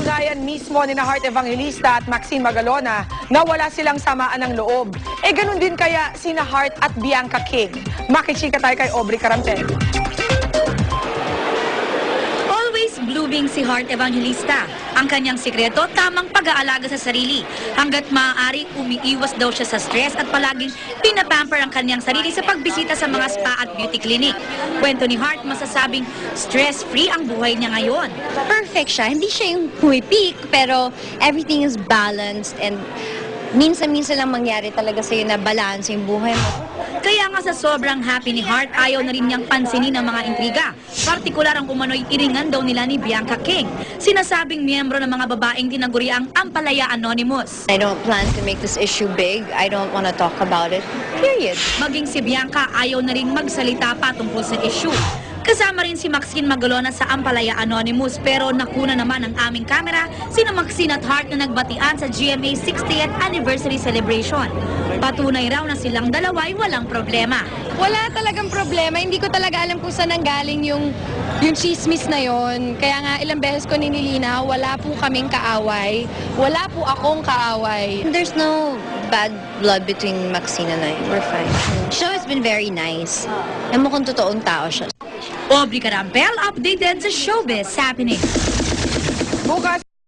Napatunayan mismo ni na Heart Evangelista at Maxine Magalona na wala silang samaan ng loob. Ganun din kaya sina Heart at Bianca King. Makichika tayo kay Aubrey Carampel. Always blooming si Heart Evangelista. Ang kanyang sikreto, tamang pag-aalaga sa sarili. Hanggat maaari, umiiwas daw siya sa stress at palaging pinapamper ang kanyang sarili sa pagbisita sa mga spa at beauty clinic. Kwento ni Heart, masasabing stress-free ang buhay niya ngayon. Perfect siya. Hindi siya yung pumipik, pero everything is balanced and minsan-minsan lang mangyari talaga sa'yo na balance yung buhay mo. Kaya nga sa sobrang happy ni Heart, ayaw na rin niyang pansinin ang mga intriga. Partikular ang umano'y iringan daw nila ni Bianca King. Sinasabing miyembro ng mga babaeng tinaguri ang Ampalaya Anonymous. I don't plan to make this issue big. I don't want to talk about it. Period. Maging si Bianca ayaw na rin magsalita pa tungkol sa issue. Kasama rin si Maxine Magalona sa Ampalaya Anonymous pero nakuna naman ang aming kamera sina Maxine at Heart na nagbatian sa GMA 60th Anniversary Celebration. Patunay raw na silang dalawa'y walang problema. Wala talagang problema. Hindi ko talaga alam kung saan nanggaling yung chismis na yon. Kaya nga ilang beses ko ninilinaw, wala po kaming kaaway. Wala po akong kaaway. There's no bad blood between Maxine and I. We're fine. The show has been very nice. Alam mo kung totoong tao siya. Aubrey Carampel, updated sa Showbiz Happening. Bukas